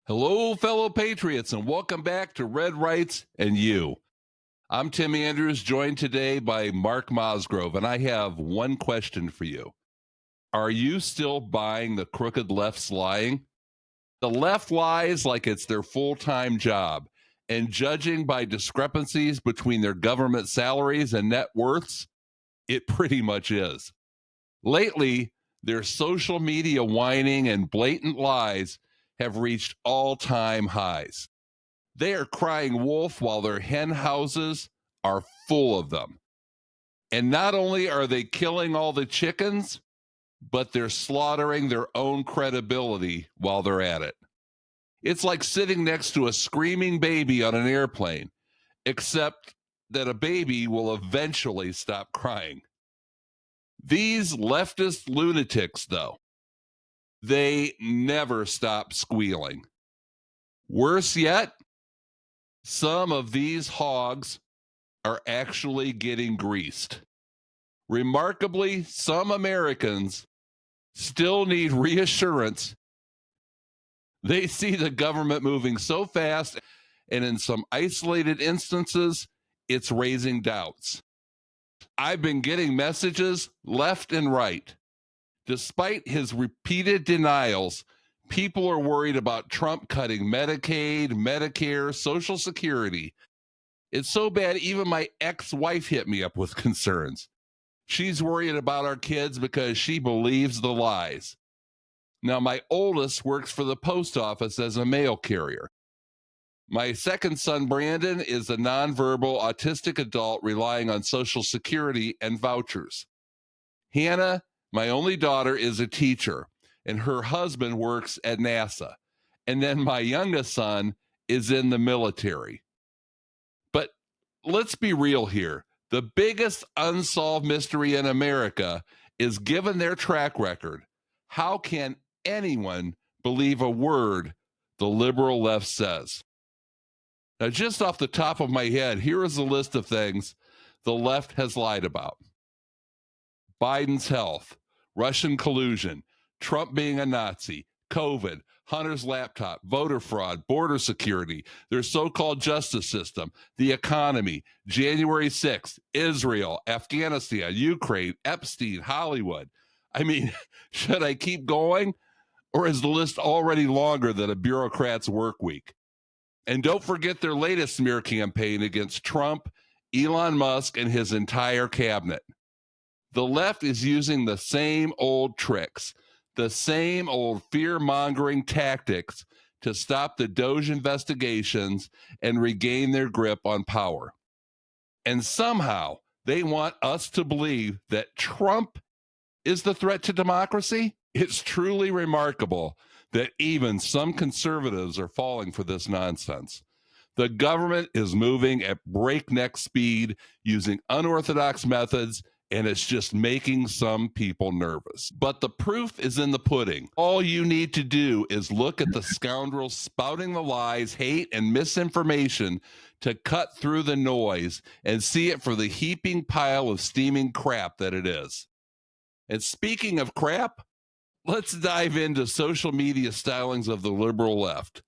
Hello, fellow patriots, and welcome back to Red Rights and You. I'm Tim Andrews, joined today by Mark Mosgrove, and I have one question for you. Are you still buying the crooked left's lying? The left lies like it's their full-time job, and judging by discrepancies between their government salaries and net worths, it pretty much is. Lately, their social media whining and blatant lies have reached all-time highs. They are crying wolf while their hen houses are full of them. And not only are they killing all the chickens, but they're slaughtering their own credibility while they're at it. It's like sitting next to a screaming baby on an airplane, except that a baby will eventually stop crying. These leftist lunatics, though, they never stop squealing. Worse yet, some of these hogs are actually getting greased. Remarkably, some Americans still need reassurance. They see the government moving so fast, and in some isolated instances, it's raising doubts. I've been getting messages left and right. Despite his repeated denials, people are worried about Trump cutting Medicaid, Medicare, Social Security. It's so bad, even my ex-wife hit me up with concerns. She's worried about our kids because she believes the lies. Now, my oldest works for the post office as a mail carrier. My second son, Brandon, is a nonverbal autistic adult relying on Social Security and vouchers. Hannah, my only daughter, is a teacher, and her husband works at NASA. And then my youngest son is in the military. But let's be real here. The biggest unsolved mystery in America is, given their track record, how can anyone believe a word the liberal left says? Now, just off the top of my head, here is a list of things the left has lied about. Biden's health, Russian collusion, Trump being a Nazi, COVID, Hunter's laptop, voter fraud, border security, their so-called justice system, the economy, January 6th, Israel, Afghanistan, Ukraine, Epstein, Hollywood. I mean, should I keep going? Or is the list already longer than a bureaucrat's work week? And don't forget their latest smear campaign against Trump, Elon Musk, and his entire cabinet. The left is using the same old tricks, the same old fear-mongering tactics to stop the DOJ investigations and regain their grip on power. And somehow they want us to believe that Trump is the threat to democracy. It's truly remarkable that even some conservatives are falling for this nonsense. The government is moving at breakneck speed using unorthodox methods, and it's just making some people nervous. But the proof is in the pudding. All you need to do is look at the scoundrels spouting the lies, hate, and misinformation to cut through the noise and see it for the heaping pile of steaming crap that it is. And speaking of crap, let's dive into social media stylings of the liberal left.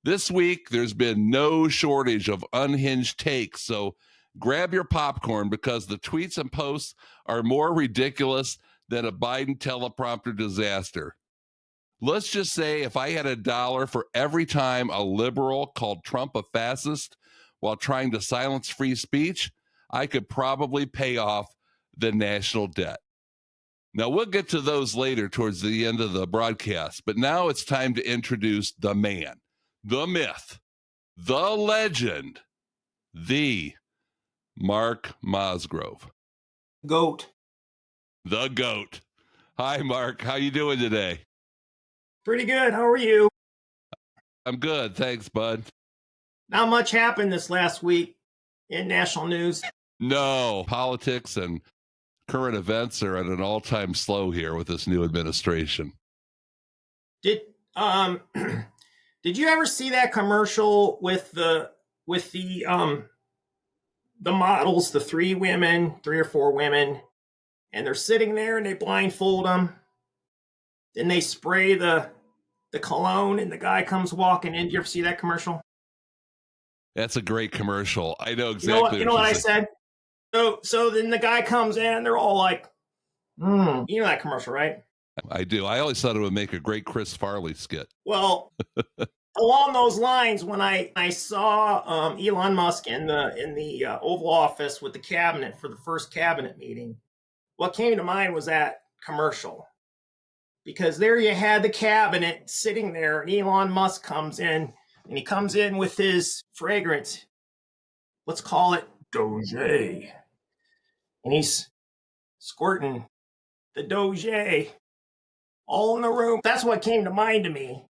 This week, there's been no shortage of unhinged takes, so grab your popcorn because the tweets and posts are more ridiculous than a Biden teleprompter disaster. Let's just say if I had $1 for every time a liberal called Trump a fascist while trying to silence free speech, I could probably pay off the national debt. Now, we'll get to those later towards the end of the broadcast, but now it's time to introduce the man, the myth, the legend, the Mark Mosgrove. GOAT. The GOAT. Hi, Mark. How you doing today? Pretty good. How are you? I'm good. Thanks, bud. Not much happened this last week in national news. No, politics and current events are at an all-time slow here with this new administration. Did did you ever see that commercial with the models, the three or four women, and they're sitting there and they blindfold them, then they spray the the cologne and the guy comes walking in. Do you ever see that commercial? That's a great commercial. I know You know what? exactly You know what what you I said. said? So then the guy comes in and they're all like, You know that commercial, right? I do. I always thought it would make a great Chris Farley skit. Well, along those lines, when I saw Elon Musk in the Oval Office with the cabinet for the first cabinet meeting, what came to mind was that commercial. Because there you had the cabinet sitting there, and Elon Musk comes in, and he comes in with his fragrance. Let's call it Doge. And he's squirting the Doge all in the room. That's what came to mind to me.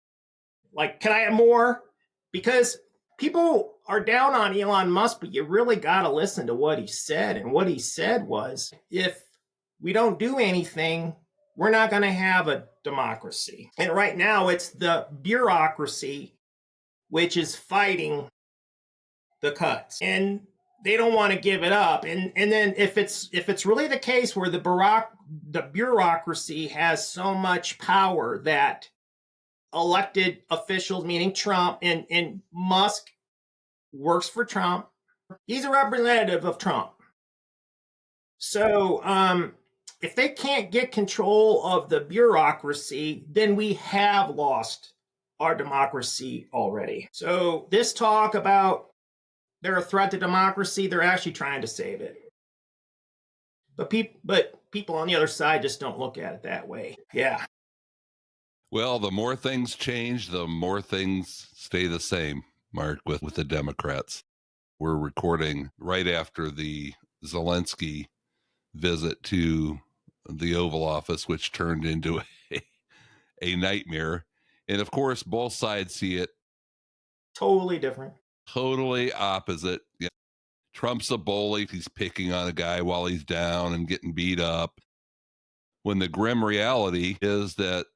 Like, can I have more? Because people are down on Elon Musk, but you really got to listen to what he said. And what he said was, if we don't do anything, we're not going to have a democracy. And right now, it's the bureaucracy which is fighting the cuts. And they don't want to give it up. And then if it's really the case where the bureaucracy has so much power that elected officials, meaning Trump and Musk works for Trump. He's a representative of Trump. So if they can't get control of the bureaucracy, then we have lost our democracy already. So this talk about they're a threat to democracy, they're actually trying to save it. But people on the other side just don't look at it that way. Yeah. Well, the more things change, the more things stay the same, Mark, with the Democrats. We're recording right after the Zelensky visit to the Oval Office, which turned into a nightmare. And of course, both sides see it Totally different. totally opposite. Yeah. Trump's a bully. He's picking on a guy while he's down and getting beat up. When the grim reality is that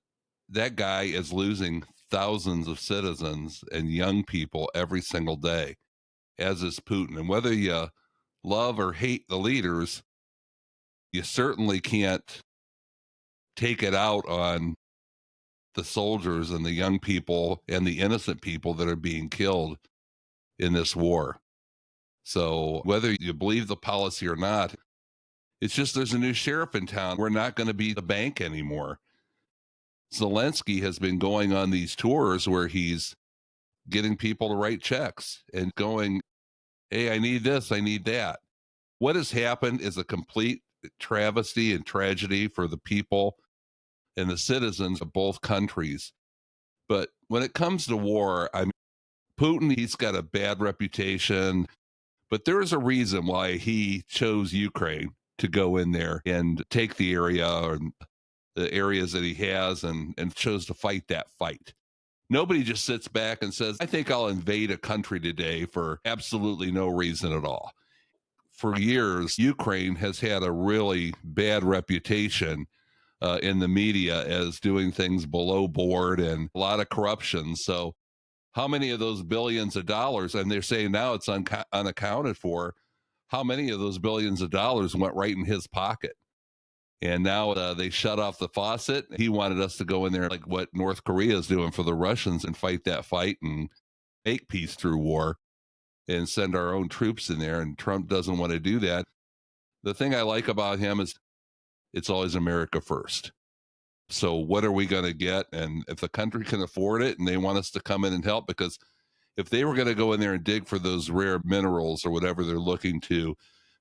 that guy is losing thousands of citizens and young people every single day, as is Putin. And whether you love or hate the leaders, you certainly can't take it out on the soldiers and the young people and the innocent people that are being killed in this war. So whether you believe the policy or not, it's just there's a new sheriff in town. We're not going to be the bank anymore. Zelensky has been going on these tours where he's getting people to write checks and going, hey, I need this, I need that. What has happened is a complete travesty and tragedy for the people and the citizens of both countries. But when it comes to war, I mean, Putin, he's got a bad reputation, but there is a reason why he chose Ukraine to go in there and take the area or the areas that he has and chose to fight that fight. Nobody just sits back and says, I think I'll invade a country today for absolutely no reason at all. For years, Ukraine has had a really bad reputation in the media as doing things below board and a lot of corruption. So how many of those billions of dollars, and they're saying now it's unaccounted for, how many of those billions of dollars went right in his pocket? And now they shut off the faucet. He wanted us to go in there like what North Korea is doing for the Russians and fight that fight and make peace through war and send our own troops in there. And Trump doesn't want to do that. The thing I like about him is it's always America first. So what are we going to get? And if the country can afford it and they want us to come in and help, because if they were going to go in there and dig for those rare minerals or whatever they're looking to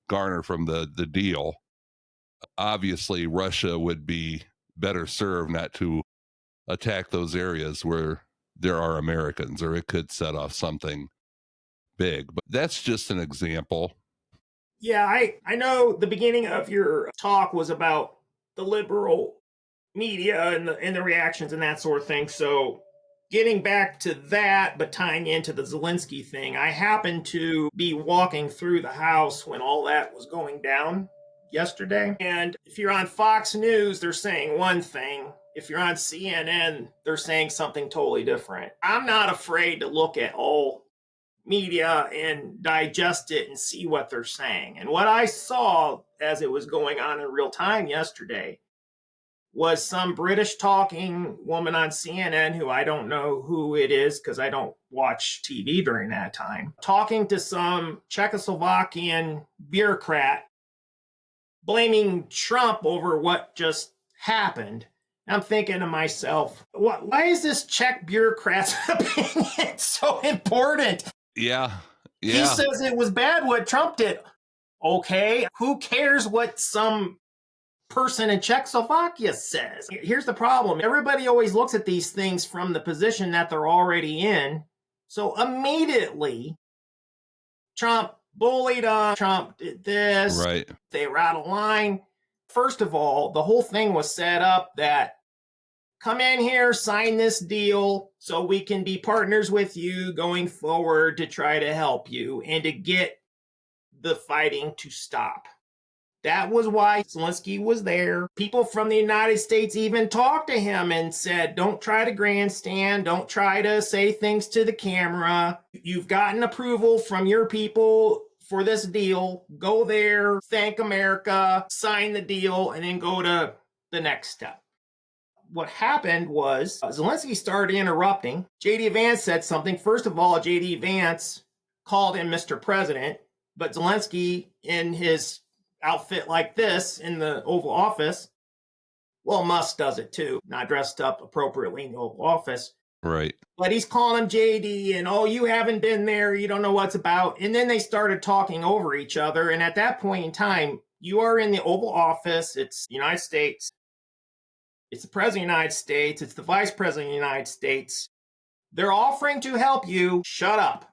garner from the deal, obviously Russia would be better served not to attack those areas where there are Americans, or it could set off something big. But that's just an example. Yeah, I know the beginning of your talk was about the liberal media and the reactions and that sort of thing. So getting back to that, but tying into the Zelensky thing, I happened to be walking through the house when all that was going down yesterday. And if you're on Fox News, they're saying one thing. If you're on CNN, they're saying something totally different. I'm not afraid to look at all media and digest it and see what they're saying. And what I saw as it was going on in real time yesterday was some British talking woman on CNN, who I don't know who it is because I don't watch TV during that time, talking to some Czechoslovakian bureaucrat, blaming Trump over what just happened. I'm thinking to myself, why is this Czech bureaucrat's opinion so important? Yeah. He says it was bad what Trump did. Okay, who cares what some person in Czechoslovakia says? Here's the problem. Everybody always looks at these things from the position that they're already in. So immediately, Trump bullied us, Trump did this, right. They were out of line. First of all, the whole thing was set up that come in here, sign this deal so we can be partners with you going forward to try to help you and to get the fighting to stop. That was why Zelensky was there. People from the United States even talked to him and said, don't try to grandstand. Don't try to say things to the camera. You've gotten approval from your people for this deal. Go there, thank America, sign the deal, and then go to the next step. What happened was Zelensky started interrupting. J.D. Vance said something. First of all, J.D. Vance called him Mr. President, but Zelensky, in his outfit like this in the Oval Office, well, Musk does it too, not dressed up appropriately in the Oval Office. Right. But he's calling him JD and, oh, you haven't been there, you don't know what's about. And then they started talking over each other. And at that point in time, you are in the Oval Office. It's the United States. It's the President of the United States. It's the Vice President of the United States. They're offering to help you. Shut up.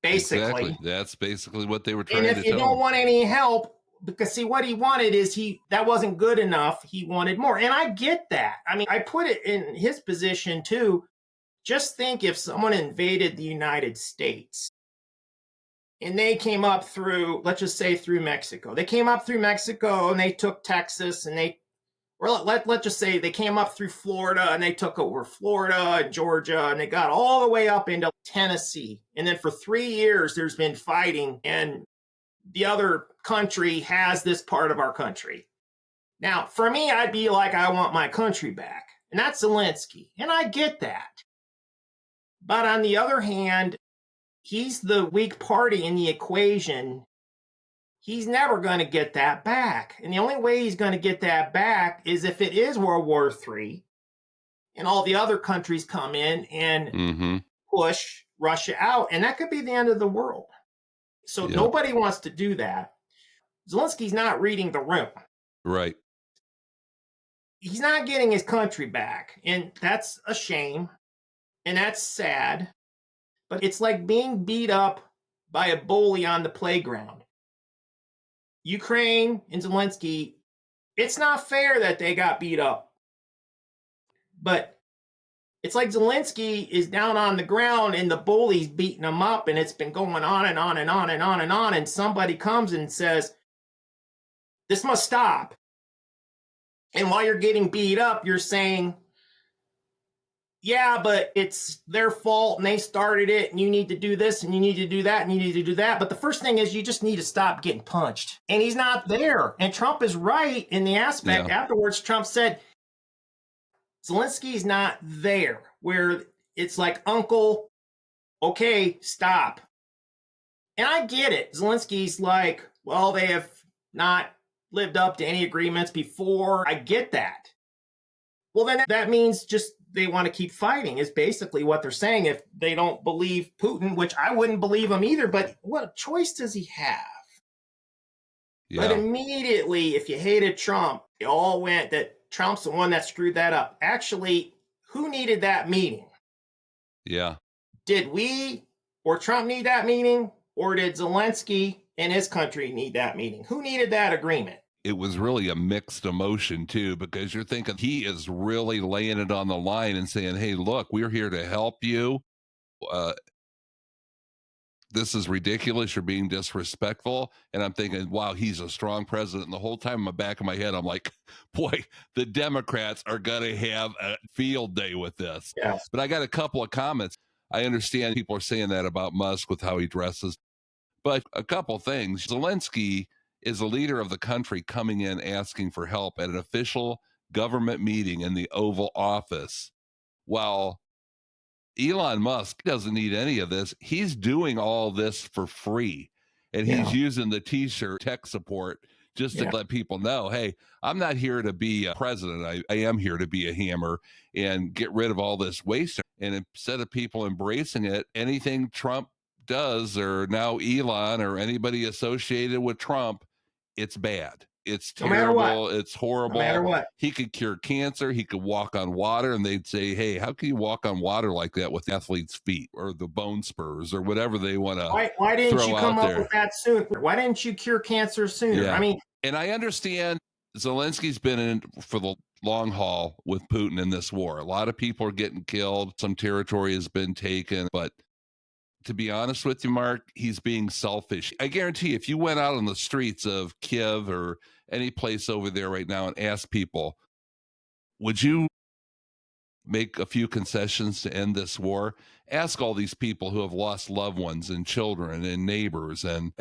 Basically. Exactly. That's basically what they were trying to tell him. And if you don't want any help, because see, what he wanted is that wasn't good enough. He wanted more. And I get that. I mean, I put it in his position too. Just think if someone invaded the United States and they came up through, let's just say through Mexico. They came up through Mexico and they took Texas and let's just say they came up through Florida and they took over Florida and Georgia and they got all the way up into Tennessee. And then for 3 years, there's been fighting and the other country has this part of our country. Now, for me, I'd be like, I want my country back. And that's Zelensky. And I get that. But on the other hand, he's the weak party in the equation. He's never going to get that back. And the only way he's going to get that back is if it is World War III and all the other countries come in and push Russia out. And that could be the end of the world. So nobody wants to do that. Zelensky's not reading the room. Right. He's not getting his country back. And that's a shame. And that's sad. But it's like being beat up by a bully on the playground. Ukraine and Zelensky, it's not fair that they got beat up. But it's like Zelensky is down on the ground and the bully's beating him up and it's been going on and on and on and on and on. And somebody comes and says, this must stop. And while you're getting beat up, you're saying, yeah, but it's their fault and they started it and you need to do this and you need to do that and you need to do that. But the first thing is you just need to stop getting punched. And he's not there. And Trump is right in the aspect. Afterwards, Trump said, Zelensky's not there, where it's like, uncle, okay, stop. And I get it. Zelensky's like, well, they have not lived up to any agreements before. I get that. Well, then that means just they want to keep fighting is basically what they're saying if they don't believe Putin, which I wouldn't believe him either. But what choice does he have? Yeah. But immediately, if you hated Trump, it all went that Trump's the one that screwed that up. Actually, who needed that meeting? Yeah. Did we or Trump need that meeting? Or did Zelensky and his country need that meeting? Who needed that agreement? It was really a mixed emotion, too, because you're thinking he is really laying it on the line and saying, hey, look, we're here to help you. This is ridiculous. You're being disrespectful. And I'm thinking, wow, he's a strong president. And the whole time in the back of my head, I'm like, boy, the Democrats are going to have a field day with this. Yes. But I got a couple of comments. I understand people are saying that about Musk with how he dresses. But a couple things. Zelensky is a leader of the country coming in asking for help at an official government meeting in the Oval Office, while Elon Musk doesn't need any of this. He's doing all this for free. And he's Yeah. using the t-shirt tech support just to let people know, hey, I'm not here to be a president. I am here to be a hammer and get rid of all this waste. And instead of people embracing it, anything Trump does, or now Elon or anybody associated with Trump, it's bad. It's No matter what. terrible. It's horrible. No matter what. He could cure cancer. He could walk on water. And they'd say, hey, how can you walk on water like that with athletes' feet or the bone spurs or whatever they want to Why didn't you come up there. with that soon? Why didn't you cure cancer sooner? Yeah. I mean, and I understand Zelensky's been in for the long haul with Putin in this war. A lot of people are getting killed. Some territory has been taken. But to be honest with you, Mark, he's being selfish. I guarantee if you went out on the streets of Kiev or any place over there right now and asked people, would you make a few concessions to end this war? Ask all these people who have lost loved ones and children and neighbors, and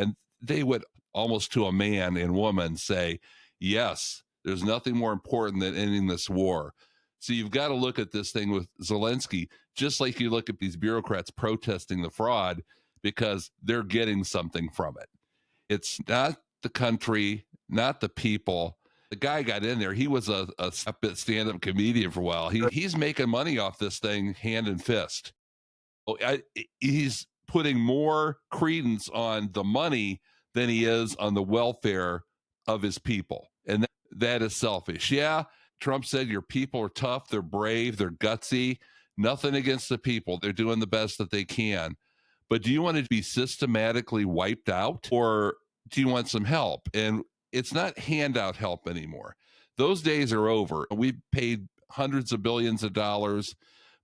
they would almost to a man and woman say, yes, there's nothing more important than ending this war. So you've got to look at this thing with Zelensky, just like you look at these bureaucrats protesting the fraud, because they're getting something from it. It's not the country, not the people. The guy got in there. He was a stand-up comedian for a while. He's making money off this thing hand and fist. He's putting more credence on the money than he is on the welfare of his people. And that is selfish. Yeah, Trump said your people are tough, they're brave, they're gutsy. Nothing against the people. They're doing the best that they can. But do you want to be systematically wiped out, or do you want some help? And it's not handout help anymore. Those days are over. We paid hundreds of billions of dollars,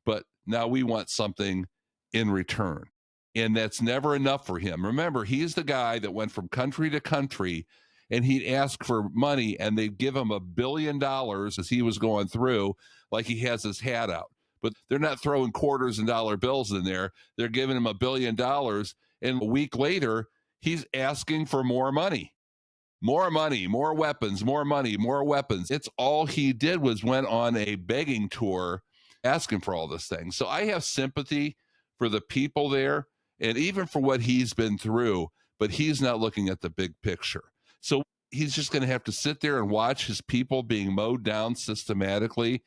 but now we want something in return. And that's never enough for him. Remember, he's the guy that went from country to country and he'd ask for money and they'd give him $1 billion as he was going through, like he has his hat out. But they're not throwing quarters and dollar bills in there. They're giving him $1 billion. And a week later, he's asking for more money. More money, more weapons, more money, more weapons. It's all he did was went on a begging tour asking for all this thing. So I have sympathy for the people there and even for what he's been through, but he's not looking at the big picture. So he's just going to have to sit there and watch his people being mowed down systematically.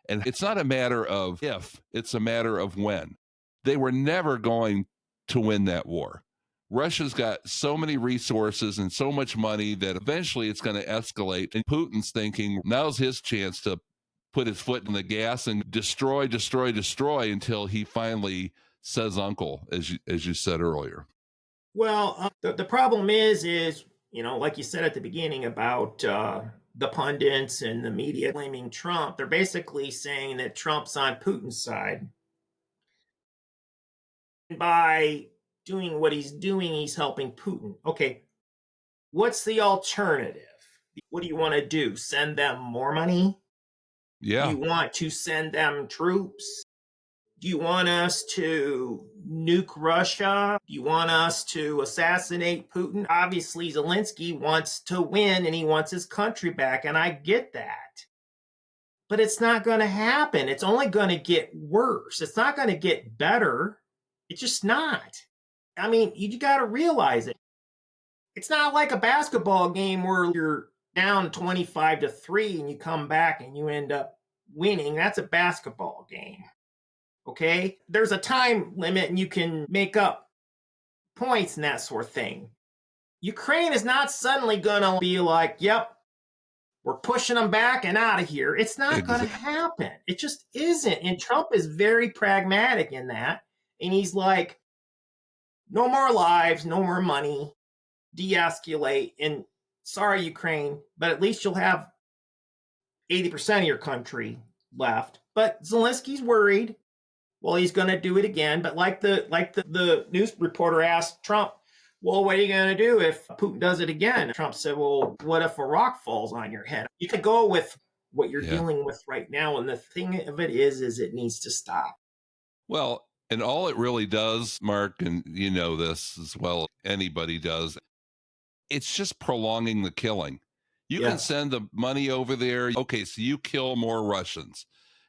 And it's not a matter of if, it's a matter of when. They were never going to win that war. Russia's got so many resources and so much money that eventually it's going to escalate. And Putin's thinking now's his chance to put his foot in the gas and destroy until he finally says uncle, as you said earlier. Well, the problem is, like you said at the beginning about the pundits and the media blaming Trump, they're basically saying that Trump's on Putin's side. By doing what he's doing, he's helping Putin. Okay, what's the alternative? What do you want to do? Send them more money? Yeah. Do you want to send them troops? Do you want us to nuke Russia? Do you want us to assassinate Putin? Obviously, Zelensky wants to win and he wants his country back, and I get that. But it's not going to happen. It's only going to get worse. It's not going to get better. It's just not. I mean, you got to realize it. It's not like a basketball game where you're down 25-3 and you come back and you end up winning. That's a basketball game. Okay? There's a time limit and you can make up points and that sort of thing. Ukraine is not suddenly going to be like, yep, we're pushing them back and out of here. It's not going to happen. It just isn't. And Trump is very pragmatic in that. And he's like, no more lives, no more money, de-escalate. And sorry, Ukraine, but at least you'll have 80% of your country left. But Zelensky's worried. Well, he's going to do it again. But like the news reporter asked Trump, well, what are you going to do if Putin does it again? Trump said, well, what if a rock falls on your head? You could go with what you're dealing with right now. And the thing of it is it needs to stop. Well, and all it really does, Mark, and you know this as well, anybody does, it's just prolonging the killing. You can Yes. send the money over there. Okay, so you kill more Russians,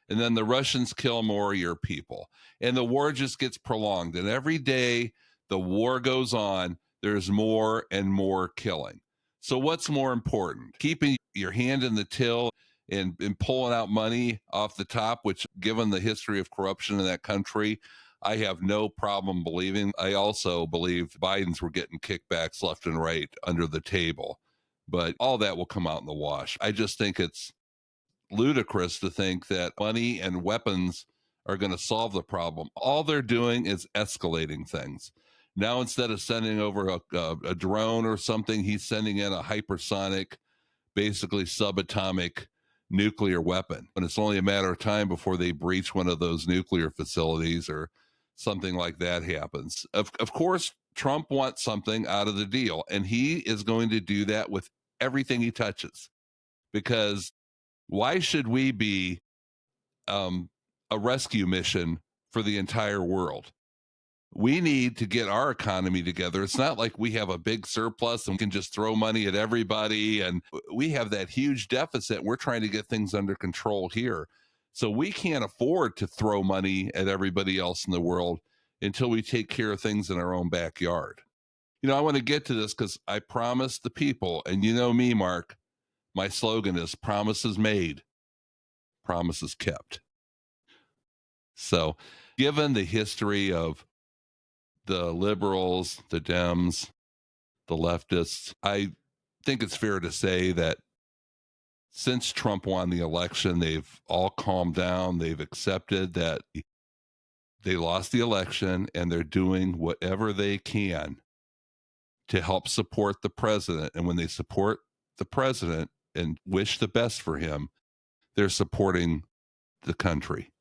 and then the Russians kill more of your people, and the war just gets prolonged. And every day the war goes on, there's more and more killing. So what's more important? Keeping your hand in the till and pulling out money off the top, which, given the history of corruption in that country, I have no problem believing. I also believe Biden's were getting kickbacks left and right under the table, but all that will come out in the wash. I just think it's ludicrous to think that money and weapons are going to solve the problem. All they're doing is escalating things. Now, instead of sending over a drone or something, he's sending in a hypersonic, basically subatomic nuclear weapon. And it's only a matter of time before they breach one of those nuclear facilities or something like that happens. Of course, Trump wants something out of the deal, and he is going to do that with everything he touches. Because why should we be a rescue mission for the entire world? We need to get our economy together. It's not like we have a big surplus and we can just throw money at everybody. And we have that huge deficit. We're trying to get things under control here. So we can't afford to throw money at everybody else in the world until we take care of things in our own backyard. You know, I want to get to this because I promised the people, and you know me, Mark, my slogan is promises made, promises kept. So given the history of the liberals, the Dems, the leftists, I think it's fair to say that since Trump won the election, they've all calmed down. They've accepted that they lost the election, and they're doing whatever they can to help support the president. And when they support the president and wish the best for him, they're supporting the country.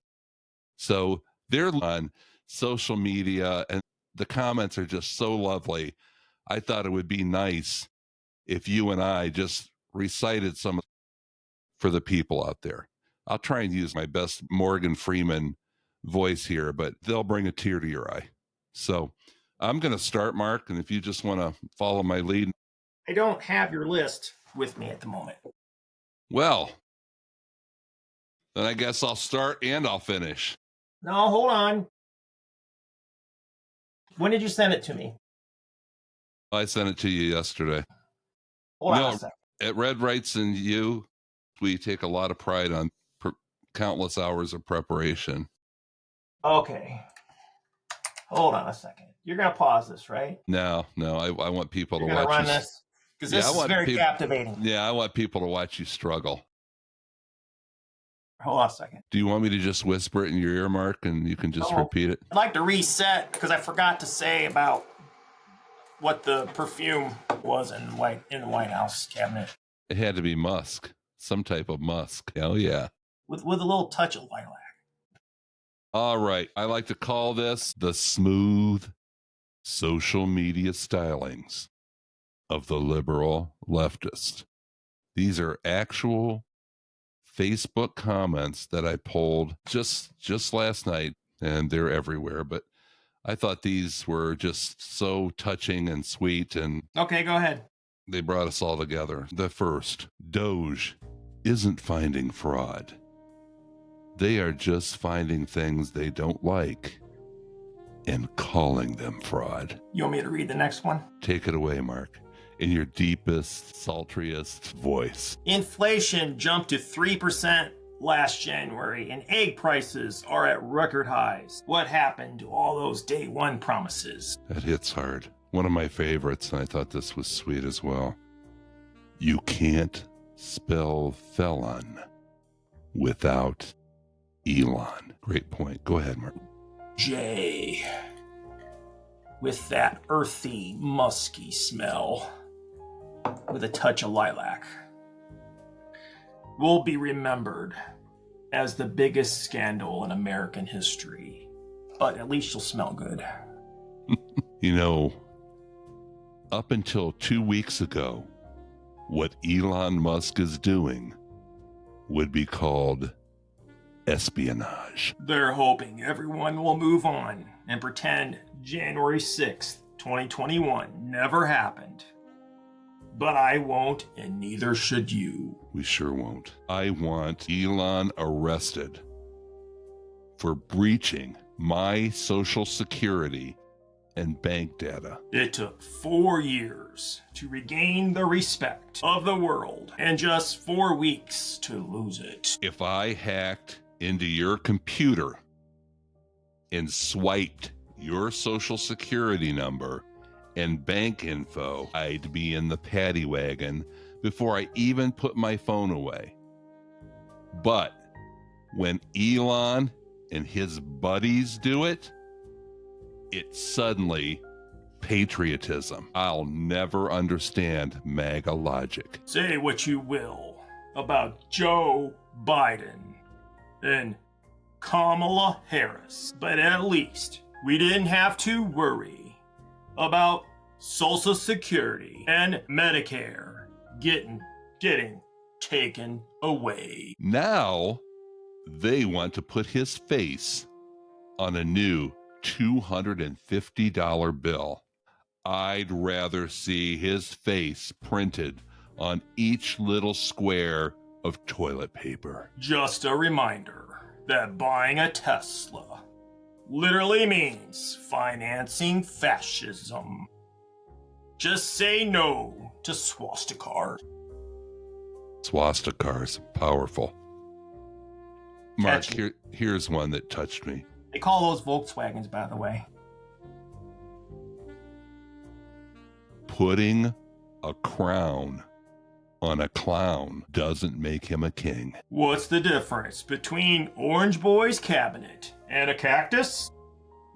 So they're on social media, and the comments are just so lovely. I thought it would be nice if you and I just recited some for the people out there. I'll try and use my best Morgan Freeman voice here, but they'll bring a tear to your eye. So I'm going to start, Mark, and if you just want to follow my lead. I don't have your list with me at the moment. Well, then I guess I'll start and I'll finish. No, hold on. When did you send it to me? I sent it to you yesterday. Hold on a second. At Red Rights and You, we take a lot of pride on countless hours of preparation. Okay. Hold on a second. You're going to pause this, right? No, I want people You're to going watch to run this? Because this is very captivating. Yeah, I want people to watch you struggle. Hold on a second. Do you want me to just whisper it in your ear, Mark, and you can just repeat it? I'd like to reset because I forgot to say about what the perfume was in the White House cabinet. It had to be musk, some type of musk. Oh yeah, with a little touch of lilac. All right, I like to call this the smooth social media stylings of the liberal leftist. These are actual Facebook comments that I pulled just last night, and they're everywhere, but I thought these were just so touching and sweet. And okay, go ahead. They brought us all together. The first, Doge isn't finding fraud. They are just finding things they don't like and calling them fraud. You want me to read the next one? Take it away, Mark, in your deepest, sultriest voice. Inflation jumped to 3% last January, and egg prices are at record highs. What happened to all those day one promises? That hits hard. One of my favorites, and I thought this was sweet as well. You can't spell felon without Elon. Great point. Go ahead, Mark. J. With that earthy, musky smell, with a touch of lilac, will be remembered as the biggest scandal in American history. But at least you'll smell good. You know, up until 2 weeks ago, what Elon Musk is doing would be called espionage. They're hoping everyone will move on and pretend January 6th, 2021 never happened. but I won't, and neither should you. We sure won't. I want Elon arrested for breaching my Social Security and bank data. It took 4 years to regain the respect of the world and just 4 weeks to lose it. If I hacked into your computer and swiped your Social Security number and bank info, I'd be in the paddy wagon before I even put my phone away. But when Elon and his buddies do it, it's suddenly patriotism. I'll never understand MAGA logic. Say what you will about Joe Biden and Kamala Harris, but at least we didn't have to worry about Social Security and Medicare getting taken away. Now they want to put his face on a new $250 bill. I'd rather see his face printed on each little square of toilet paper. Just a reminder that buying a Tesla literally means financing fascism. Just say no to swastikars. Swastikars, powerful. Mark, here's one that touched me. They call those Volkswagens, by the way. Putting a crown on a clown doesn't make him a king. What's the difference between Orange Boy's cabinet and a cactus?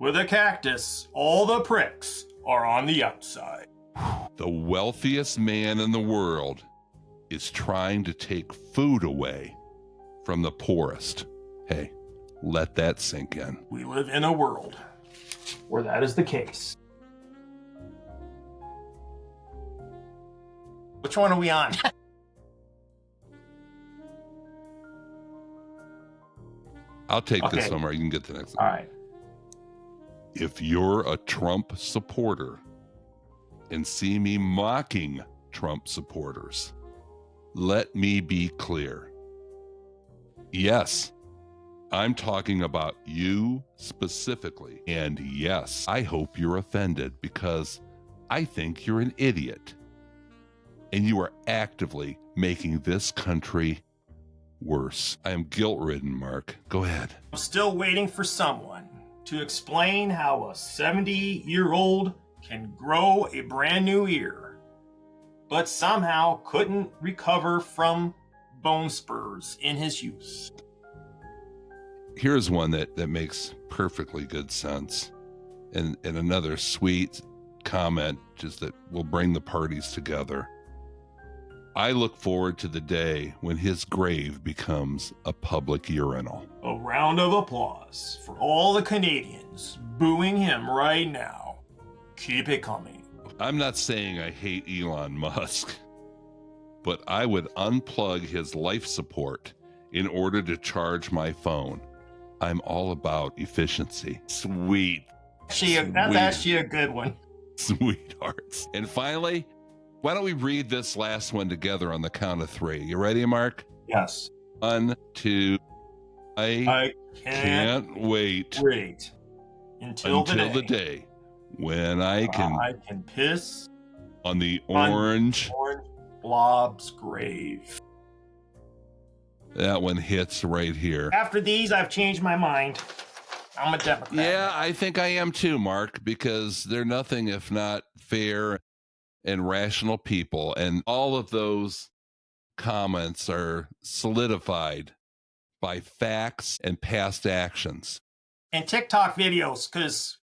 With a cactus, all the pricks are on the outside. The wealthiest man in the world is trying to take food away from the poorest. Hey, let that sink in. We live in a world where that is the case. Which one are we on? I'll take this one, Mark. You can get the next one. All right. If you're a Trump supporter and see me mocking Trump supporters, let me be clear. Yes, I'm talking about you specifically. And yes, I hope you're offended because I think you're an idiot. And you are actively making this country worse. I am guilt-ridden, Mark. Go ahead. I'm still waiting for someone to explain how a 70-year-old can grow a brand new ear, but somehow couldn't recover from bone spurs in his youth. Here's one that makes perfectly good sense. And another sweet comment just that will bring the parties together. I look forward to the day when his grave becomes a public urinal. A round of applause for all the Canadians booing him right now. Keep it coming. I'm not saying I hate Elon Musk, but I would unplug his life support in order to charge my phone. I'm all about efficiency. Sweet. That's actually a good one. Sweethearts. And finally, why don't we read this last one together on the count of 3? You ready, Mark? Yes. 1, 2. I can't wait until the day when I can piss on the orange blob's grave. That one hits right here. After these, I've changed my mind. I'm a Democrat. Yeah, I think I am too, Mark, because they're nothing if not fair and rational people. And all of those comments are solidified by facts and past actions. And TikTok videos, because,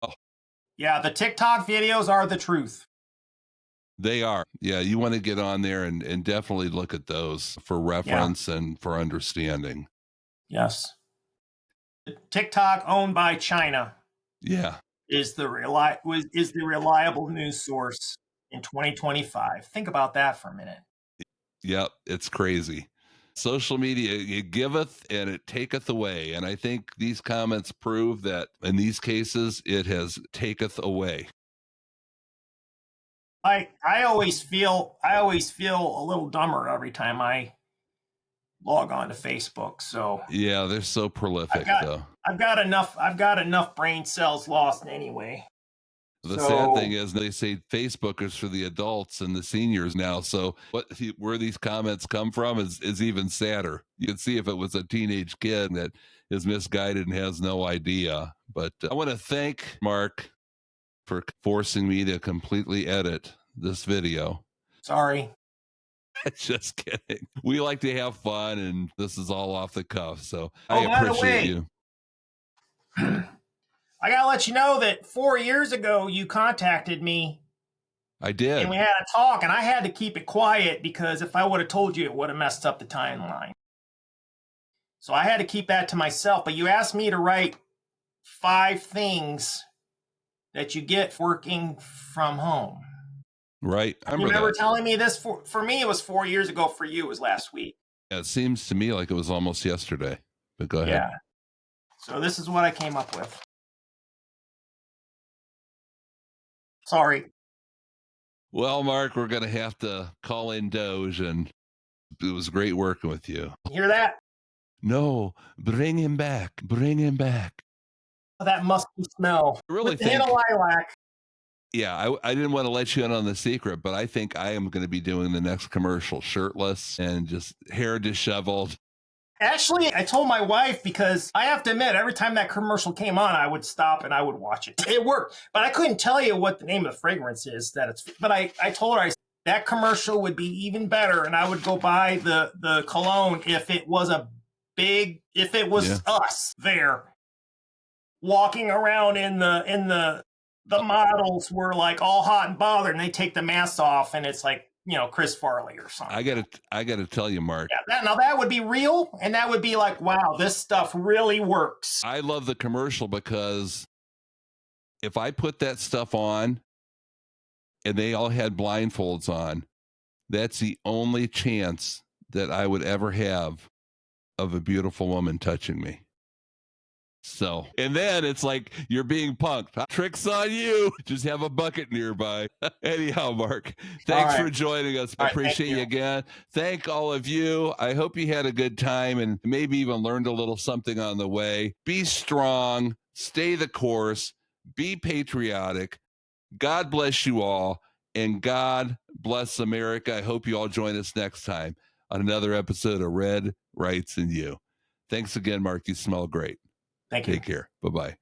the TikTok videos are the truth. They are. Yeah, you want to get on there and definitely look at those for reference and for understanding. Yes. TikTok, owned by China, is the reliable news source in 2025. Think about that for a minute. Yep, it's crazy. Social media, it giveth and it taketh away. And I think these comments prove that in these cases, it has taketh away. I always feel a little dumber every time I log on to Facebook. So Yeah, they're so prolific, though. I've got enough brain cells lost anyway. The sad thing So is they say Facebook is for the adults and the seniors now. So where these comments come from is even sadder. You can see if it was a teenage kid that is misguided and has no idea. But I want to thank Mark for forcing me to completely edit this video. sorry. Just kidding. We like to have fun, and this is all off the cuff. So Oh, I by the appreciate way, you. I gotta let you know that 4 years ago you contacted me I did. and we had a talk, and I had to keep it quiet because if I would have told you, it would have messed up the timeline. So I had to keep that to myself. But you asked me to write 5 things that you get working from home. Right. I You remember that. telling me this? For me, it was 4 years ago. For you, it was last week. It seems to me like it was almost yesterday. But go ahead. Yeah. So this is what I came up with. Sorry. Well, Mark, we're going to have to call in Doge, and it was great working with you. You hear that? No, bring him back. Bring him back. Oh, that musky smell. I really With the hint think, of lilac. yeah, I didn't want to let you in on the secret, but I think I am going to be doing the next commercial shirtless and just hair disheveled. Actually, I told my wife because I have to admit, every time that commercial came on, I would stop and I would watch it. It worked, but I couldn't tell you what the name of the fragrance is. But I told her that commercial would be even better, and I would go buy the cologne if it was us there walking around in the models were like all hot and bothered, and they take the masks off, and it's like, Chris Farley or something. I gotta tell you, Mark. Yeah, that would be real, and that would be like, wow, this stuff really works. I love the commercial because if I put that stuff on and they all had blindfolds on, that's the only chance that I would ever have of a beautiful woman touching me. So, and then it's like you're being punked. Trick's on you. Just have a bucket nearby. Anyhow, Mark, thanks for joining us. I appreciate you again. Thank all of you. I hope you had a good time and maybe even learned a little something on the way. Be strong, stay the course, be patriotic. God bless you all, and God bless America. I hope you all join us next time on another episode of Red, Rights, and You. Thanks again, Mark. You smell great. Thank you. Take care. Bye-bye.